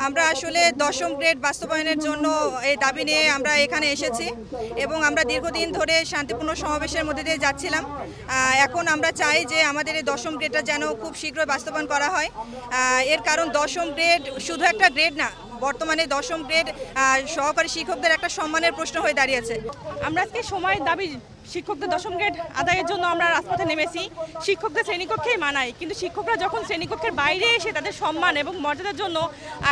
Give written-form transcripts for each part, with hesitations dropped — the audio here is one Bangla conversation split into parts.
আমরা আসলে দশম গ্রেড বাস্তবায়নের জন্য এই দাবি নিয়ে আমরা এখানে এসেছি এবং আমরা দীর্ঘদিন ধরে শান্তিপূর্ণ সমাবেশের মধ্যে দিয়ে যাচ্ছিলাম। এখন আমরা চাই যে আমাদের এই দশম গ্রেডটা যেন খুব শীঘ্রই বাস্তবায়ন করা হয়। এর কারণ দশম গ্রেড শুধু একটা গ্রেড না, বর্তমানে দশম গ্রেড সহকারী শিক্ষকদের একটা সম্মানের প্রশ্ন হয়ে দাঁড়িয়েছে। আমরা আজকে সময়ের দাবি শিক্ষকদের দশম গ্রেড আদায়ের জন্য আমরা রাজপথে নেমেছি। শিক্ষকদের শ্রেণীকক্ষেই মানায়, কিন্তু শিক্ষকরা যখন শ্রেণীকক্ষের বাইরে এসে তাদের সম্মান এবং মর্যাদার জন্য,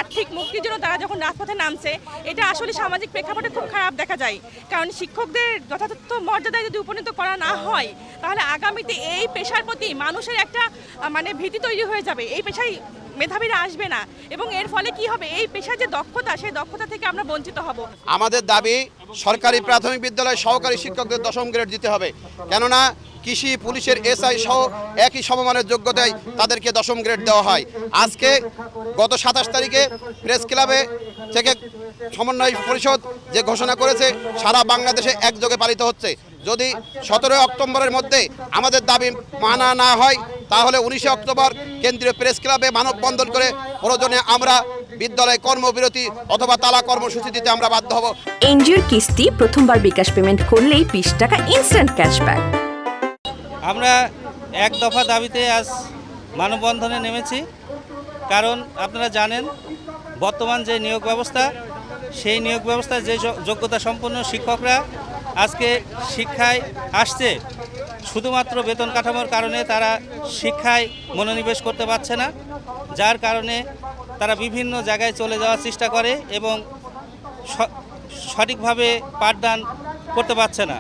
আর্থিক মুক্তির জন্য তারা যখন রাজপথে নামছে, এটা আসলে সামাজিক প্রেক্ষাপটে খুব খারাপ দেখা যায়। কারণ শিক্ষকদের যথাযথ মর্যাদায় যদি উপনীত করা না হয়, তাহলে আগামীতে এই পেশার প্রতি মানুষের একটা ভীতি তৈরি হয়ে যাবে। এই পেশায় মেধাবীরা আসবে না এবং এর ফলে কি হবে, এই পেশার যে দক্ষতা, সেই দক্ষতা থেকে আমরা বঞ্চিত হব। আমাদের দাবি সরকারি প্রাথমিক বিদ্যালয় সহকারী শিক্ষকদের দশম গ্রেড দিতে হবে, কেননা কৃষি, পুলিশের এসআই সহ একই সমমানের যোগ্যতায় তাদেরকে দশম গ্রেড দেওয়া হয়। আজকে গত 27 তারিখে প্রেস ক্লাবে থেকে সমন্বয় পরিষদ যে ঘোষণা করেছে, সারা বাংলাদেশে একযোগে পালিত হচ্ছে। যদি 17 অক্টোবরের মধ্যে আমাদের দাবি মানা না হয়, তাহলে 19 অক্টোবর কেন্দ্রীয় প্রেস ক্লাবে মানববন্ধন করে প্রয়োজনে আমরা বিদ্যালয়ে কর্মবিরতি অথবা তালা কর্মসূচি দিতে আমরা বাধ্য হব। এনজিওর কিস্তি প্রথমবার বিকাশ পেমেন্ট করলেই 20 টাকা ইনস্ট্যান্ট ক্যাশব্যাক। আমরা এক দফা দাবিতে আজ মানববন্ধনে নেমেছি, কারণ আপনারা জানেন বর্তমান যে নিয়োগ ব্যবস্থা, সেই নিয়োগ ব্যবস্থায় যে যোগ্যতা সম্পন্ন শিক্ষকরা আজকে শিক্ষায় আসছে, শুধুমাত্র বেতন কাঠামোর কারণে তারা শিক্ষায় মনোনিবেশ করতে পারছে না, যার কারণে তারা বিভিন্ন জায়গায় চলে যাওয়ার চেষ্টা করে এবং সঠিকভাবে পাঠদান করতে পারছে না।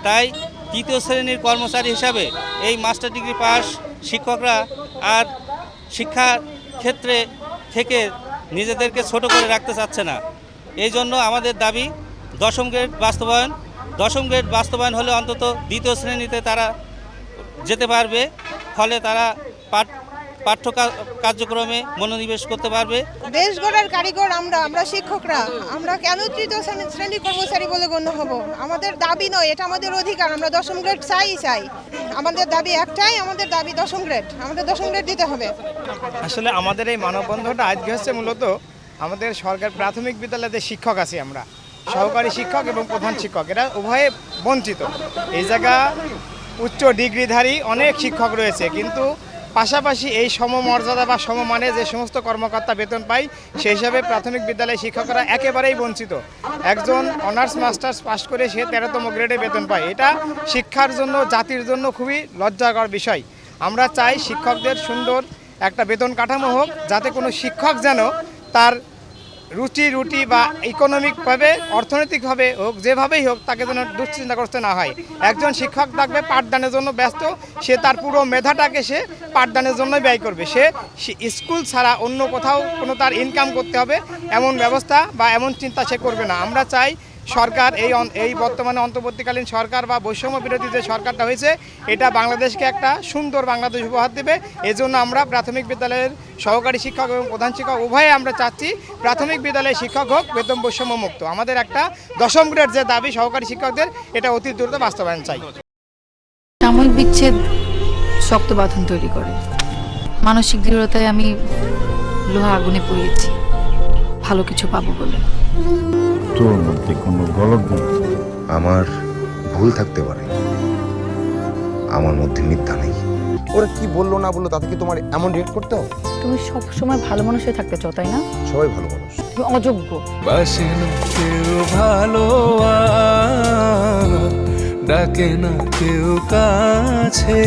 তাই তৃতীয় শ্রেণীর কর্মচারী হিসাবে এই মাস্টার ডিগ্রি পাস শিক্ষকরা আর শিক্ষা ক্ষেত্রে থেকে নিজেদেরকে ছোট করে রাখতে চাচ্ছে না। এই জন্য আমাদের দাবি দশম গ্রেড বাস্তবায়ন। দশম গ্রেড বাস্তবায়ন হলে অন্তত দ্বিতীয় শ্রেণীতে তারা যেতে পারবে, ফলে তারা পাঠ্য কার্যক্রমে মনোনিবেশ করতে পারবে। দেশ গড়ার কারিগর আমরা শিক্ষকরা, আমরা কেন তৃতীয় শ্রেণী কর্মচারী বলে গণ্য হব? আমাদের দাবি নয়, এটা আমাদের অধিকার। আমরা দশম গ্রেড চাই। আমাদের দাবি একটাই, আমাদের দাবি দশম গ্রেড। আমাদের দশম গ্রেড দিতে হবে। আসলে আমাদের এই মানববন্ধনটা আজকে হচ্ছে মূলত আমাদের সরকার প্রাথমিক বিদ্যালয়ে শিক্ষক আছি আমরা, সহকারী শিক্ষক এবং প্রধান শিক্ষক, এরা উভয়ে বঞ্চিত। এই জায়গা উচ্চ ডিগ্রিধারী অনেক শিক্ষক রয়েছে, কিন্তু পাশাপাশি এই সমমর্যাদা বা সমমানে যে সমস্ত কর্মকর্তা বেতন পায়, সেই হিসাবে প্রাথমিক বিদ্যালয়ের শিক্ষকরা একেবারেই বঞ্চিত। একজন অনার্স মাস্টার্স পাস করে সে 13তম গ্রেডে বেতন পায়। এটা শিক্ষার জন্য, জাতির জন্য খুবই লজ্জাকর বিষয়। আমরা চাই শিক্ষকদের সুন্দর একটা বেতন কাঠামো হোক, যাতে কোনো শিক্ষক যেন তার রুটি বা ইকোনমিকভাবে, অর্থনৈতিকভাবে হোক, যেভাবেই হোক, তাকে যেন দুশ্চিন্তা করতে না হয়। একজন শিক্ষক থাকবে পাঠদানের জন্য ব্যস্ত, সে তার পুরো মেধাটাকে সে পাঠদানের জন্য ব্যয় করবে। সে স্কুল ছাড়া অন্য কোথাও কোনো তার ইনকাম করতে হবে এমন ব্যবস্থা বা এমন চিন্তা সে করবে না। আমরা চাই সরকার এই বর্তমানে অন্তর্বর্তীকালীন সরকার বা বৈষম্য বিরোধী যে সরকারটা হয়েছে, এটা বাংলাদেশকে একটা সুন্দর বাংলাদেশ উপহার দেবে। এজন্য আমরা প্রাথমিক বিদ্যালয়ের সহকারী শিক্ষক এবং প্রধান শিক্ষক উভয়ে আমরা চাচ্ছি প্রাথমিক বিদ্যালয়ের শিক্ষক হোক বেতন বৈষম্য মুক্ত। আমাদের একটা দশম গ্রেড যে দাবি সহকারী শিক্ষকদের, এটা অতি দ্রুত বাস্তবায়ন চাই। সাময়িক বিচ্ছেদ শক্ত বাঁধন তৈরি করে। মানসিক দৃঢ়তায় আমি লোহা আগুনে পুড়িয়েছি ভালো কিছু পাবো বলে। তোর মধ্যে কোনো গলদ নেই। আমার ভুল থাকতে পারে, আমার মধ্যে মিথ্যা নেই। ওরা কি বললো না বললো তাতে কি তোমার এমন রিয়েক্ট করতে হবে? তুমি সব সময় ভালো মানুষ হয়ে থাকতে চাও, তাই না? সবাই ভালো মানুষ, তুমি অযোগ্য। বাসে না কেউ ভালো, ডাকে না কেউ কাছে।